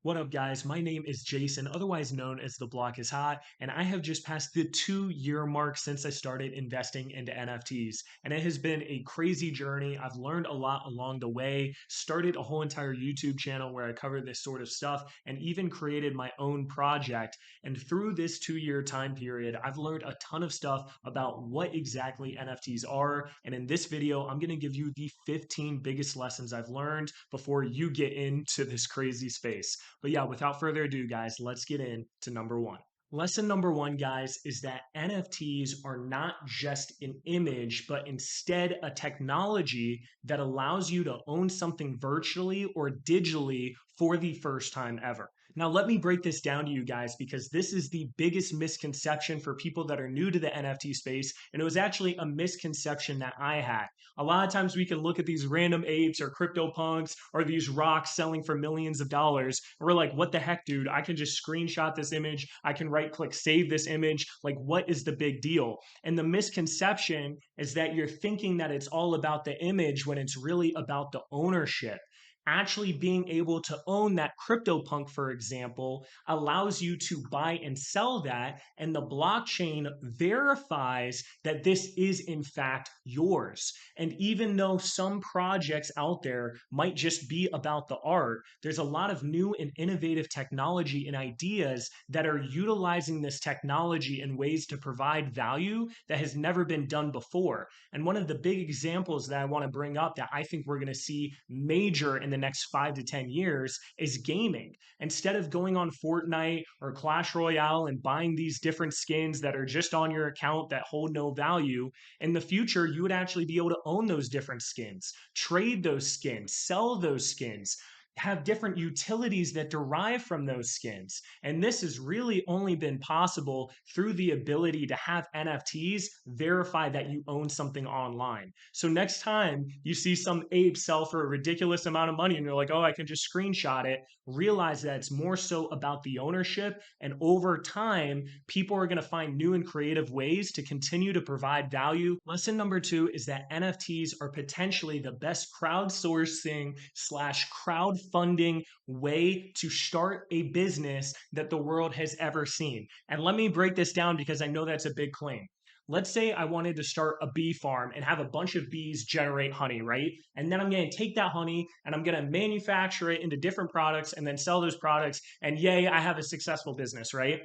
What up, guys? My name is Jason, otherwise known as The Block is Hot, and I have just passed the 2 year mark since I started investing into NFTs. And it has been a crazy journey. I've learned a lot along the way, started a whole entire YouTube channel where I cover this sort of stuff, and even created my own project. And through this 2 year time period, I've learned a ton of stuff about what exactly NFTs are. And in this video, I'm going to give you the 15 biggest lessons I've learned before you get into this crazy space. But yeah, without further ado, guys, let's get into number one. Lesson number one, guys, is that NFTs are not just an image, but instead a technology that allows you to own something virtually or digitally for the first time ever. Now, let me break this down to you guys because this is the biggest misconception for people that are new to the NFT space. And it was actually a misconception that I had. A lot of times we can look at these random apes or crypto punks or these rocks selling for millions of dollars. And we're like, what the heck, dude? I can just screenshot this image. I can right click, save this image. Like, what is the big deal? And the misconception is that you're thinking that it's all about the image when it's really about the ownership. Actually being able to own that CryptoPunk, for example, allows you to buy and sell that, and the blockchain verifies that this is in fact yours. And even though some projects out there might just be about the art, there's a lot of new and innovative technology and ideas that are utilizing this technology in ways to provide value that has never been done before. And one of the big examples that I want to bring up that I think we're going to see major in the next 5 to 10 years is gaming. Instead of going on Fortnite or Clash Royale and buying these different skins that are just on your account that hold no value, in the future, you would actually be able to own those different skins, trade those skins, sell those skins, have different utilities that derive from those skins. And this has really only been possible through the ability to have NFTs verify that you own something online. So next time you see some ape sell for a ridiculous amount of money and you're like, oh, I can just screenshot it, realize that it's more so about the ownership. And over time, people are going to find new and creative ways to continue to provide value. Lesson number two is that NFTs are potentially the best crowdsourcing slash crowdfunding way to start a business that the world has ever seen. And let me break this down because I know that's a big claim. Let's say I wanted to start a bee farm and have a bunch of bees generate honey, right? And then I'm going to take that honey and I'm going to manufacture it into different products and then sell those products. And yay, I have a successful business, right?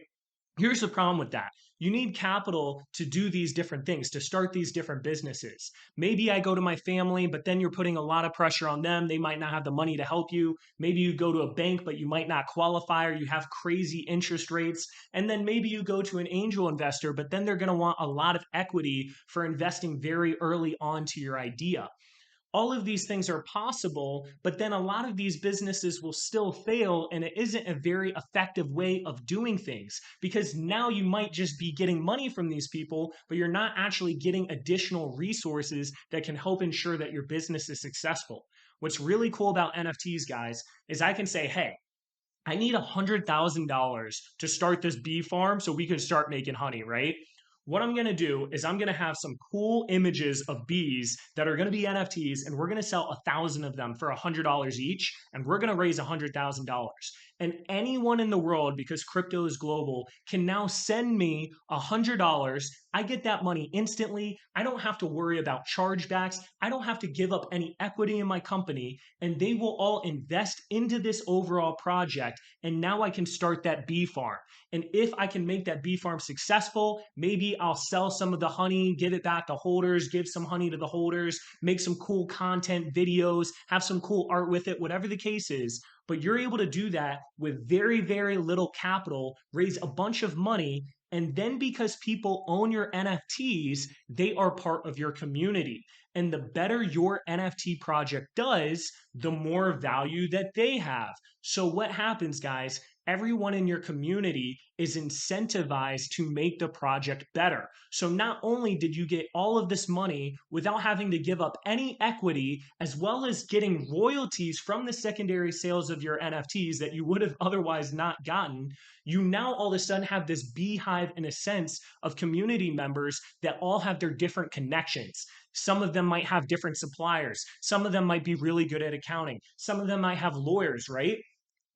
Here's the problem with that. You need capital to do these different things, to start these different businesses. Maybe I go to my family, but then you're putting a lot of pressure on them. They might not have the money to help you. Maybe you go to a bank, but you might not qualify or you have crazy interest rates. And then maybe you go to an angel investor, but then they're going to want a lot of equity for investing very early on to your idea. All of these things are possible, but then a lot of these businesses will still fail, and it isn't a very effective way of doing things because now you might just be getting money from these people, but you're not actually getting additional resources that can help ensure that your business is successful. What's really cool about NFTs, guys, is I can say, hey, I need $100,000 to start this bee farm so we can start making honey, right? What I'm going to do is I'm going to have some cool images of bees that are going to be NFTs, and we're going to sell 1,000 of them for $100 each, and we're going to raise $100,000. And anyone in the world, because crypto is global, can now send me $100. I get that money instantly. I don't have to worry about chargebacks. I don't have to give up any equity in my company, and they will all invest into this overall project. And now I can start that bee farm. And if I can make that bee farm successful, maybe I'll sell some of the honey, give it back to holders, give some honey to the holders, make some cool content videos, have some cool art with it, whatever the case is. But you're able to do that with very, very little capital, raise a bunch of money, and then because people own your NFTs, they are part of your community. And the better your NFT project does, the more value that they have. So what happens, guys? Everyone in your community is incentivized to make the project better. So not only did you get all of this money without having to give up any equity, as well as getting royalties from the secondary sales of your NFTs that you would have otherwise not gotten, you now all of a sudden have this beehive in a sense of community members that all have their different connections. Some of them might have different suppliers. Some of them might be really good at accounting. Some of them might have lawyers, right?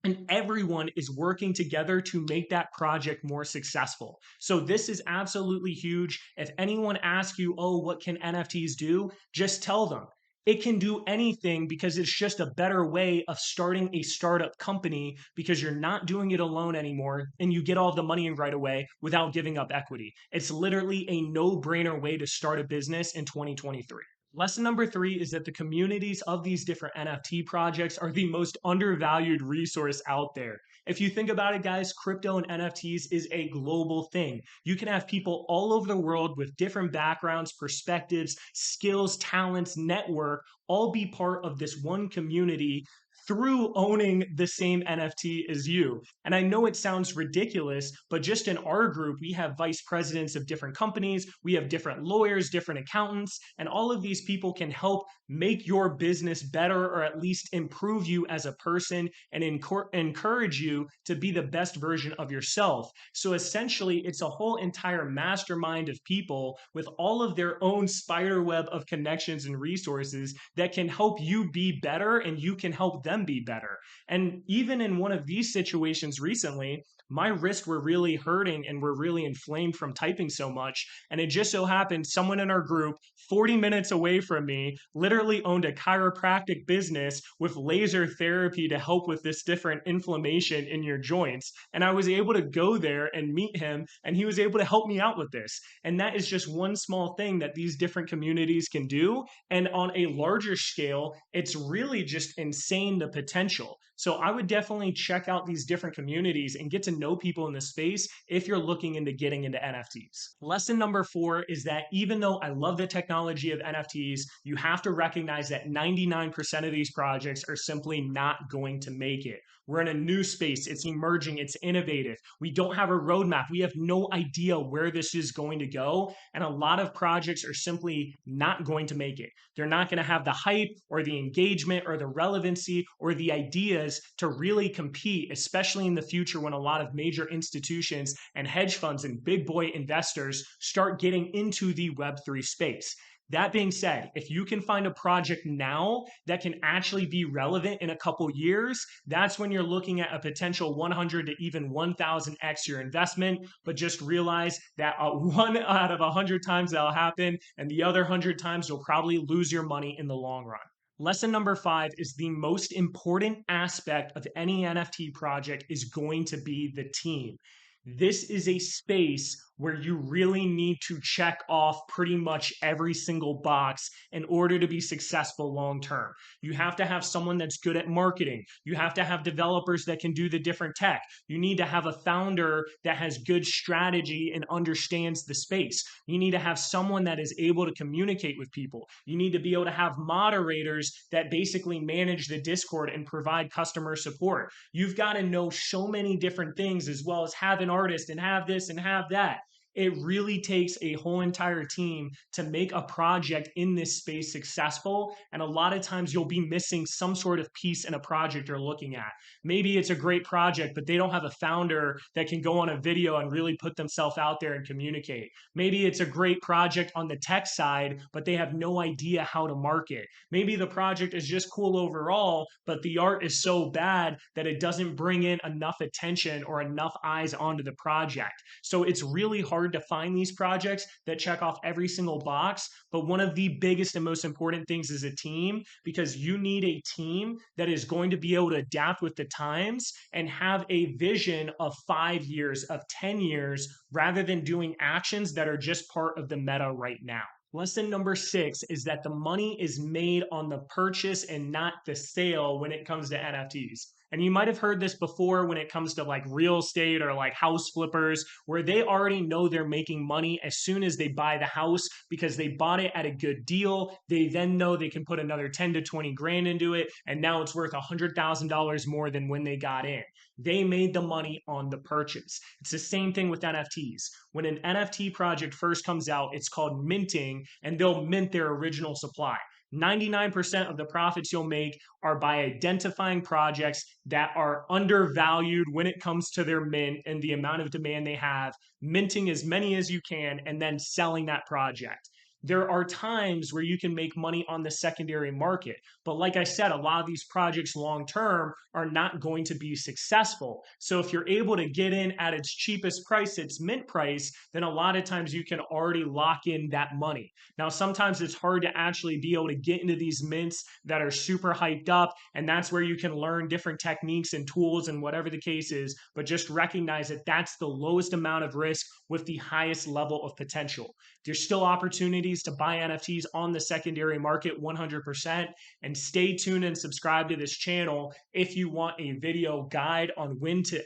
and everyone is working together to make that project more successful. So this is absolutely huge. If anyone asks you, oh, what can NFTs do? Just tell them. It can do anything because it's just a better way of starting a startup company because you're not doing it alone anymore and you get all the money right away without giving up equity. It's literally a no brainer way to start a business in 2023. Lesson number three is that the communities of these different NFT projects are the most undervalued resource out there. If you think about it, guys, crypto and NFTs is a global thing. You can have people all over the world with different backgrounds, perspectives, skills, talents, network, all be part of this one community through owning the same NFT as you. And I know it sounds ridiculous, but just in our group, we have vice presidents of different companies, we have different lawyers, different accountants, and all of these people can help make your business better or at least improve you as a person and encourage you to be the best version of yourself. So essentially, it's a whole entire mastermind of people with all of their own spider web of connections and resources that can help you be better and you can help them be better. And even in one of these situations recently, my wrists were really hurting and were really inflamed from typing so much. And it just so happened someone in our group, 40 minutes away from me, literally owned a chiropractic business with laser therapy to help with this different inflammation in your joints. And I was able to go there and meet him, and he was able to help me out with this. And that is just one small thing that these different communities can do. And on a larger scale, it's really just insane the potential. So I would definitely check out these different communities and get to know people in the space if you're looking into getting into NFTs. Lesson number four is that even though I love the technology of NFTs, you have to recognize that 99% of these projects are simply not going to make it. We're in a new space. It's emerging. It's innovative. We don't have a roadmap. We have no idea where this is going to go. And a lot of projects are simply not going to make it. They're not going to have the hype or the engagement or the relevancy or the ideas to really compete, especially in the future when a lot of major institutions and hedge funds and big boy investors start getting into the Web3 space. That being said, if you can find a project now that can actually be relevant in a couple years, that's when you're looking at a potential 100 to even 1000x your investment. But just realize that one out of 100 times that'll happen, and the other 100 times you'll probably lose your money in the long run. Lesson number five is the most important aspect of any NFT project is going to be the team. This is a space where you really need to check off pretty much every single box in order to be successful long term. You have to have someone that's good at marketing. You have to have developers that can do the different tech. You need to have a founder that has good strategy and understands the space. You need to have someone that is able to communicate with people. You need to be able to have moderators that basically manage the Discord and provide customer support. You've got to know so many different things as well as have an artist and have this and have that. It really takes a whole entire team to make a project in this space successful. And a lot of times you'll be missing some sort of piece in a project you're looking at. Maybe it's a great project, but they don't have a founder that can go on a video and really put themselves out there and communicate. Maybe it's a great project on the tech side, but they have no idea how to market. Maybe the project is just cool overall, but the art is so bad that it doesn't bring in enough attention or enough eyes onto the project. So it's really hard to find these projects that check off every single box. But one of the biggest and most important things is a team, because you need a team that is going to be able to adapt with the times and have a vision of 5 years, of 10 years, rather than doing actions that are just part of the meta right now. Lesson number six is that the money is made on the purchase and not the sale when it comes to NFTs. And you might have heard this before when it comes to like real estate or like house flippers, where they already know they're making money as soon as they buy the house because they bought it at a good deal. They then know they can put another 10 to 20 grand into it, and now it's worth $100,000 more than when they got in. They made the money on the purchase. It's the same thing with NFTs. When an NFT project first comes out, it's called minting, and they'll mint their original supply. 99% of the profits you'll make are by identifying projects that are undervalued when it comes to their mint and the amount of demand they have, minting as many as you can, and then selling that project. There are times where you can make money on the secondary market. But like I said, a lot of these projects long term are not going to be successful. So if you're able to get in at its cheapest price, its mint price, then a lot of times you can already lock in that money. Now, sometimes it's hard to actually be able to get into these mints that are super hyped up. And that's where you can learn different techniques and tools and whatever the case is. But just recognize that that's the lowest amount of risk with the highest level of potential. There's still opportunities to buy NFTs on the secondary market 100%. And stay tuned and subscribe to this channel if you want a video guide on when to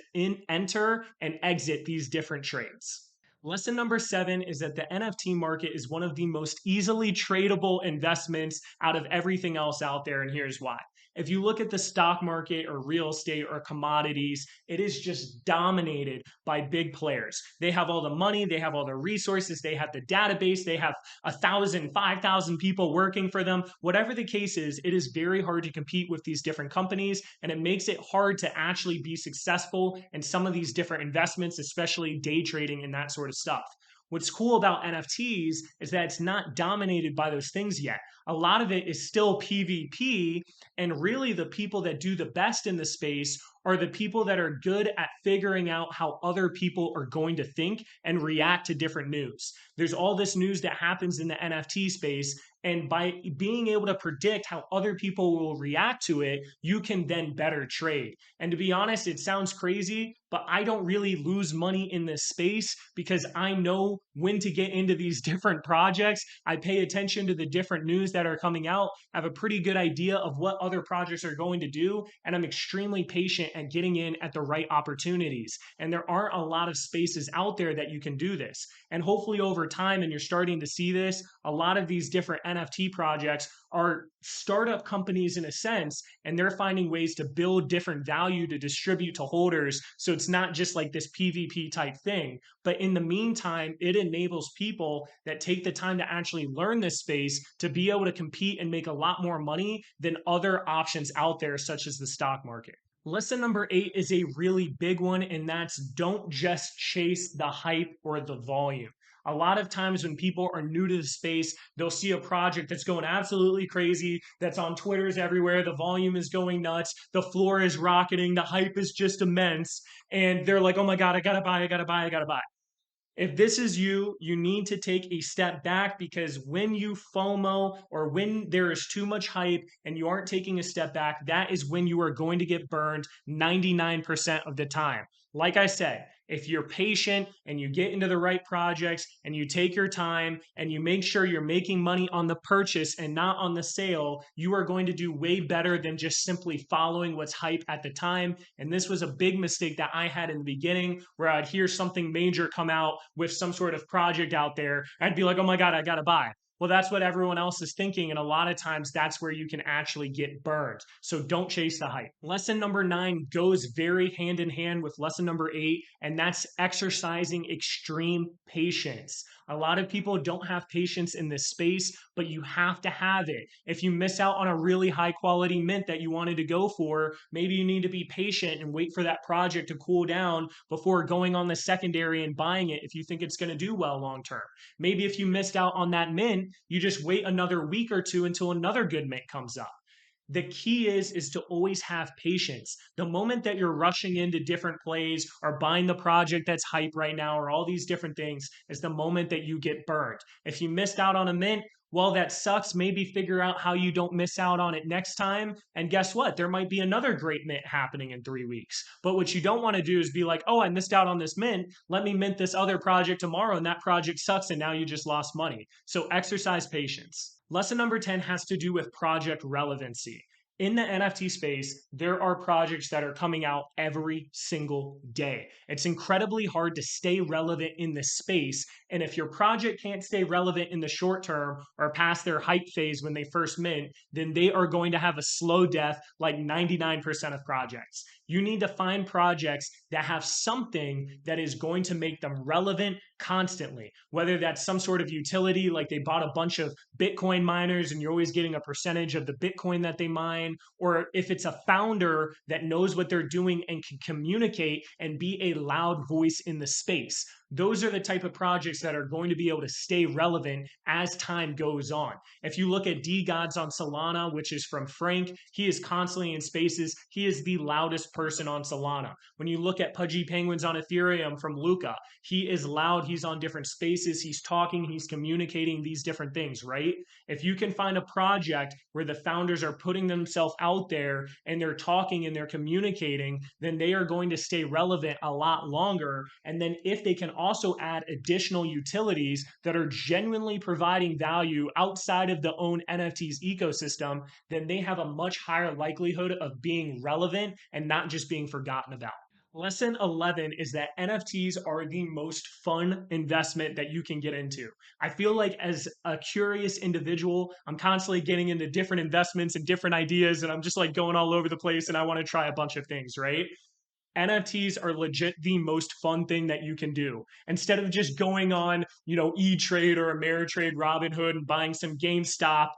enter and exit these different trades. Lesson number 7 is that the NFT market is one of the most easily tradable investments out of everything else out there, and here's why. If you look at the stock market or real estate or commodities, it is just dominated by big players. They have all the money, they have all the resources, they have the database, they have 1,000, 5,000 people working for them. Whatever the case is, it is very hard to compete with these different companies, and it makes it hard to actually be successful in some of these different investments, especially day trading and that sort of stuff. What's cool about NFTs is that it's not dominated by those things yet. A lot of it is still PvP, and really the people that do the best in the space are the people that are good at figuring out how other people are going to think and react to different news. There's all this news that happens in the NFT space, and by being able to predict how other people will react to it, you can then better trade. And to be honest, it sounds crazy, but I don't really lose money in this space because I know when to get into these different projects. I pay attention to the different news that are coming out. I have a pretty good idea of what other projects are going to do, and I'm extremely patient at getting in at the right opportunities. And there aren't a lot of spaces out there that you can do this. And hopefully over time, and you're starting to see this, a lot of these different NFT projects are startup companies in a sense, and they're finding ways to build different value to distribute to holders. So it's not just like this PvP type thing. But in the meantime, it enables people that take the time to actually learn this space to be able to compete and make a lot more money than other options out there, such as the stock market. Lesson number 8 is a really big one, and that's don't just chase the hype or the volume. A lot of times when people are new to the space, they'll see a project that's going absolutely crazy, that's on Twitter's everywhere, the volume is going nuts, the floor is rocketing, the hype is just immense, and they're like, oh my God, I gotta buy, I gotta buy, I gotta buy. If this is you, you need to take a step back, because when you FOMO or when there is too much hype and you aren't taking a step back, that is when you are going to get burned 99% of the time. Like I said, if you're patient and you get into the right projects and you take your time and you make sure you're making money on the purchase and not on the sale, you are going to do way better than just simply following what's hype at the time. And this was a big mistake that I had in the beginning, where I'd hear something major come out with some sort of project out there. I'd be like, oh my God, I gotta buy. Well, that's what everyone else is thinking. And a lot of times that's where you can actually get burned. So don't chase the hype. Lesson number 9 goes very hand in hand with lesson number 8, and that's exercising extreme patience. A lot of people don't have patience in this space, but you have to have it. If you miss out on a really high quality mint that you wanted to go for, maybe you need to be patient and wait for that project to cool down before going on the secondary and buying it if you think it's going to do well long term. Maybe if you missed out on that mint, you just wait another week or two until another good mint comes up. The key is to always have patience. The moment that you're rushing into different plays or buying the project that's hype right now or all these different things is the moment that you get burned. If you missed out on a mint, well, that sucks. Maybe figure out how you don't miss out on it next time. And guess what? There might be another great mint happening in 3 weeks. But what you don't want to do is be like, oh, I missed out on this mint. Let me mint this other project tomorrow. And that project sucks. And now you just lost money. So exercise patience. Lesson number 10 has to do with project relevancy. In the NFT space, there are projects that are coming out every single day. It's incredibly hard to stay relevant in this space. And if your project can't stay relevant in the short term or past their hype phase when they first mint, then they are going to have a slow death like 99% of projects. You need to find projects that have something that is going to make them relevant constantly, whether that's some sort of utility, like they bought a bunch of Bitcoin miners and you're always getting a percentage of the Bitcoin that they mine, or if it's a founder that knows what they're doing and can communicate and be a loud voice in the space. those are the type of projects that are going to be able to stay relevant as time goes on. If you look at D Gods on Solana, which is from Frank, he is constantly in spaces. He is the loudest person on Solana. When you look at Pudgy Penguins on Ethereum from Luca, he is loud. He's on different spaces. He's talking. He's communicating these different things, right? If you can find a project where the founders are putting themselves out there and they're talking and they're communicating, then they are going to stay relevant a lot longer. And then if they can also add additional utilities that are genuinely providing value outside of the own NFTs ecosystem, then they have a much higher likelihood of being relevant and not just being forgotten about. Lesson 11 is that NFTs are the most fun investment that you can get into. I feel like as a curious individual, I'm constantly getting into different investments and different ideas, and I'm just like going all over the place and I want to try a bunch of things, right? NFTs are legit the most fun thing that you can do. Instead of just going on, E-Trade or Ameritrade, Robinhood, and buying some GameStop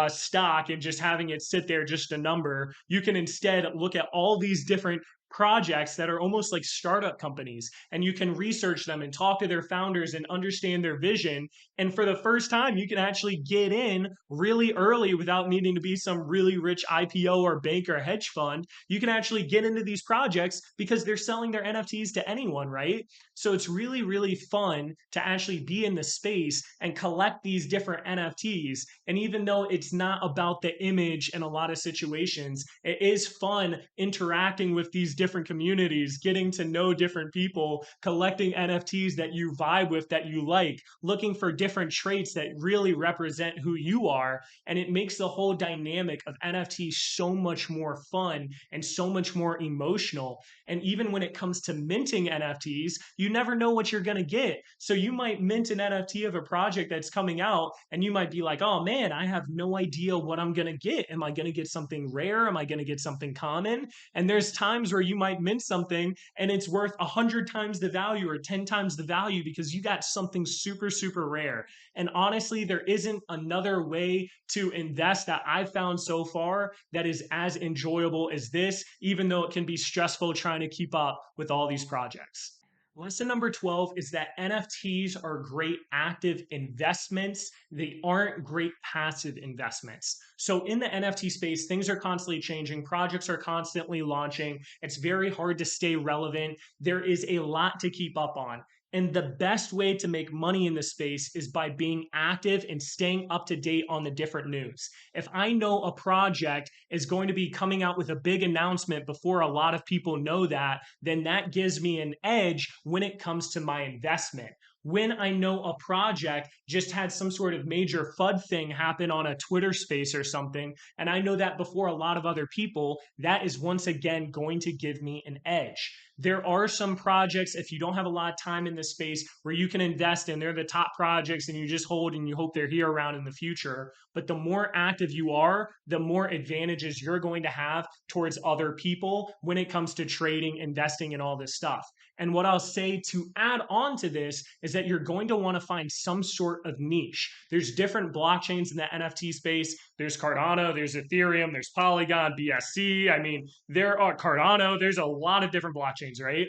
stock and just having it sit there just a number, you can instead look at all these different projects that are almost like startup companies, and you can research them and talk to their founders and understand their vision. And for the first time, you can actually get in really early without needing to be some really rich IPO or bank or hedge fund. You can actually get into these projects because they're selling their NFTs to anyone, right? So it's really, really fun to actually be in the space and collect these different NFTs. And even though it's not about the image in a lot of situations, it is fun interacting with these different communities, getting to know different people, collecting NFTs that you vibe with, that you like, looking for different traits that really represent who you are. And it makes the whole dynamic of NFTs so much more fun and so much more emotional. And even when it comes to minting NFTs, you never know what you're going to get. So you might mint an NFT of a project that's coming out, and you might be like, oh man, I have no idea what I'm going to get. Am I going to get something rare? Am I going to get something common? And there's times where you might mint something and it's worth 100 times the value or 10 times the value because you got something super, super rare. And honestly, there isn't another way to invest that I've found so far that is as enjoyable as this, even though it can be stressful trying to keep up with all these projects. Lesson number 12 is that NFTs are great active investments. They aren't great passive investments. So in the NFT space, things are constantly changing. Projects are constantly launching. It's very hard to stay relevant. There is a lot to keep up on. And the best way to make money in this space is by being active and staying up to date on the different news. If I know a project is going to be coming out with a big announcement before a lot of people know that, then that gives me an edge when it comes to my investment. When I know a project just had some sort of major FUD thing happen on a Twitter space or something, and I know that before a lot of other people, that is once again going to give me an edge. There are some projects, if you don't have a lot of time in this space, where you can invest in. They're the top projects and you just hold and you hope they're here around in the future. But the more active you are, the more advantages you're going to have towards other people when it comes to trading, investing, and all this stuff. And what I'll say to add on to this is that you're going to want to find some sort of niche. There's different blockchains in the NFT space. There's Cardano, there's Ethereum, there's Polygon, BSC. I mean, there are Cardano. There's a lot of different blockchains, right?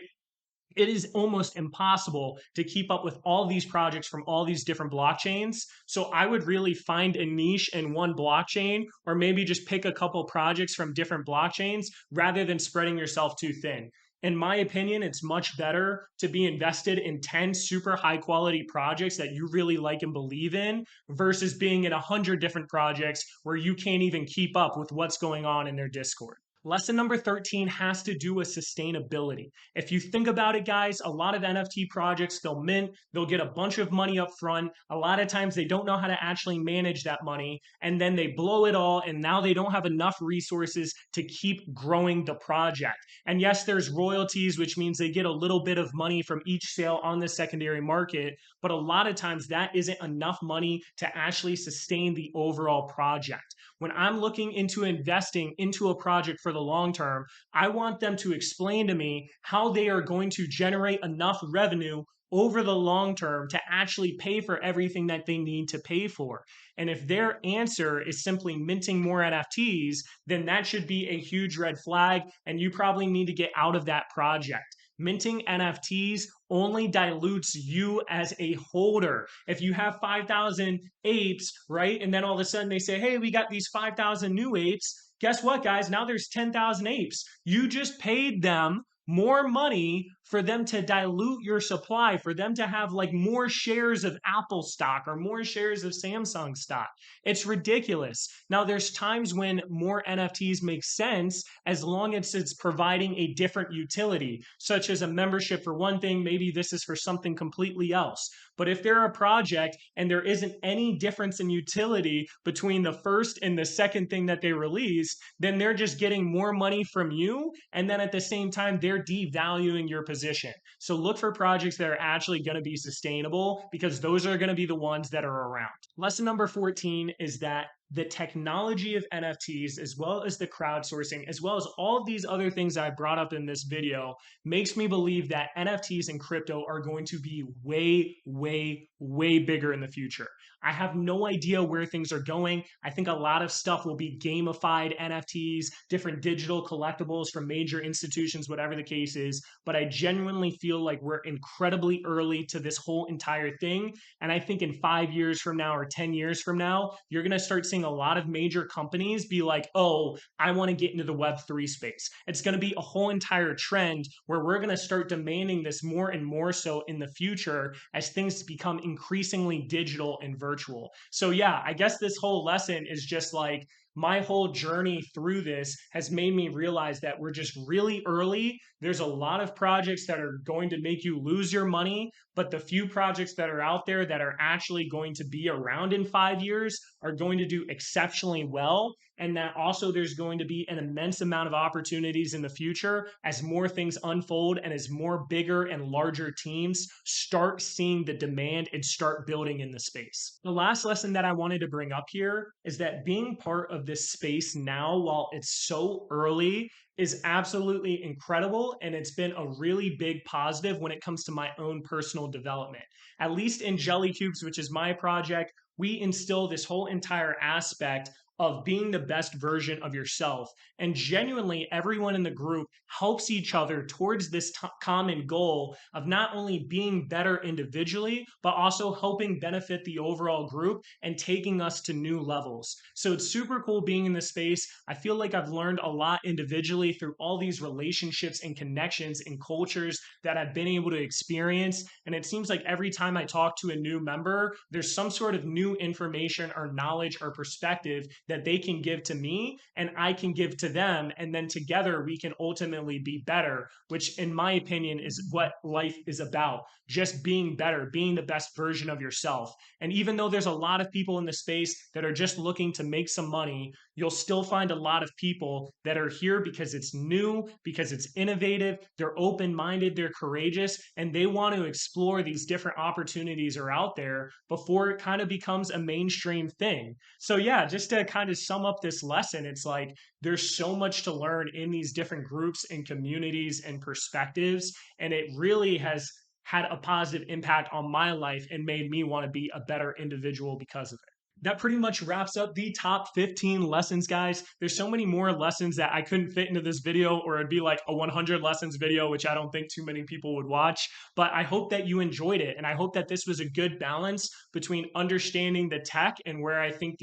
It is almost impossible to keep up with all these projects from all these different blockchains. So I would really find a niche in one blockchain, or maybe just pick a couple projects from different blockchains rather than spreading yourself too thin. In my opinion, it's much better to be invested in 10 super high quality projects that you really like and believe in versus being in 100 different projects where you can't even keep up with what's going on in their Discord. Lesson number 13 has to do with sustainability. If you think about it, guys, a lot of NFT projects, they'll mint, they'll get a bunch of money up front. A lot of times they don't know how to actually manage that money, and then they blow it all, and now they don't have enough resources to keep growing the project. And yes, there's royalties, which means they get a little bit of money from each sale on the secondary market, but a lot of times that isn't enough money to actually sustain the overall project. When I'm looking into investing into a project for the long term, I want them to explain to me how they are going to generate enough revenue over the long term to actually pay for everything that they need to pay for. And if their answer is simply minting more NFTs, then that should be a huge red flag, and you probably need to get out of that project. Minting NFTs only dilutes you as a holder. If you have 5,000 apes, right? And then all of a sudden they say, hey, we got these 5,000 new apes. Guess what, guys? Now there's 10,000 apes. You just paid them more money for them to dilute your supply, for them to have like more shares of Apple stock or more shares of Samsung stock. It's ridiculous. Now, there's times when more NFTs make sense as long as it's providing a different utility, such as a membership for one thing, maybe this is for something completely else. But if they're a project and there isn't any difference in utility between the first and the second thing that they release, then they're just getting more money from you. And then at the same time, they're devaluing your position. So look for projects that are actually going to be sustainable because those are going to be the ones that are around. Lesson number 14 is that the technology of NFTs, as well as the crowdsourcing, as well as all of these other things I brought up in this video, makes me believe that NFTs and crypto are going to be way, way, way bigger in the future. I have no idea where things are going. I think a lot of stuff will be gamified NFTs, different digital collectibles from major institutions, whatever the case is. But I genuinely feel like we're incredibly early to this whole entire thing. And I think in 5 years from now or 10 years from now, you're going to start seeing a lot of major companies be like, oh, I want to get into the Web3 space. It's going to be a whole entire trend where we're going to start demanding this more and more so in the future as things become increasingly digital and virtual. So, yeah, I guess this whole lesson is just like, my whole journey through this has made me realize that we're just really early. There's a lot of projects that are going to make you lose your money, but the few projects that are out there that are actually going to be around in 5 years are going to do exceptionally well. And that also there's going to be an immense amount of opportunities in the future as more things unfold and as more bigger and larger teams start seeing the demand and start building in the space. The last lesson that I wanted to bring up here is that being part of this space now, while it's so early, is absolutely incredible. And it's been a really big positive when it comes to my own personal development. At least in Jelly Cubes, which is my project, we instill this whole entire aspect of being the best version of yourself. And genuinely, everyone in the group helps each other towards this common goal of not only being better individually, but also helping benefit the overall group and taking us to new levels. So it's super cool being in this space. I feel like I've learned a lot individually through all these relationships and connections and cultures that I've been able to experience. And it seems like every time I talk to a new member, there's some sort of new information or knowledge or perspective that they can give to me and I can give to them. And then together we can ultimately be better, which in my opinion is what life is about. Just being better, being the best version of yourself. And even though there's a lot of people in the space that are just looking to make some money, you'll still find a lot of people that are here because it's new, because it's innovative, they're open-minded, they're courageous, and they want to explore these different opportunities are out there before it kind of becomes a mainstream thing. So yeah, just to kind of sum up this lesson, it's like there's so much to learn in these different groups and communities and perspectives, and it really has had a positive impact on my life and made me want to be a better individual because of it. That pretty much wraps up the top 15 lessons, guys. There's so many more lessons that I couldn't fit into this video, or it'd be like a 100 lessons video, which I don't think too many people would watch. But I hope that you enjoyed it. And I hope that this was a good balance between understanding the tech and where I think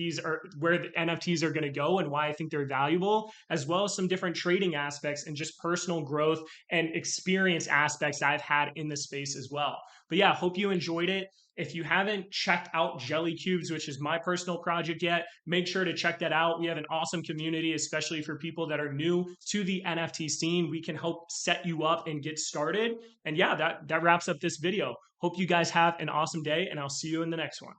where the NFTs are going to go and why I think they're valuable, as well as some different trading aspects and just personal growth and experience aspects I've had in the space as well. But yeah, hope you enjoyed it. If you haven't checked out Jelly Cubes, which is my personal project yet, make sure to check that out. We have an awesome community, especially for people that are new to the NFT scene. We can help set you up and get started. And yeah, that wraps up this video. Hope you guys have an awesome day, and I'll see you in the next one.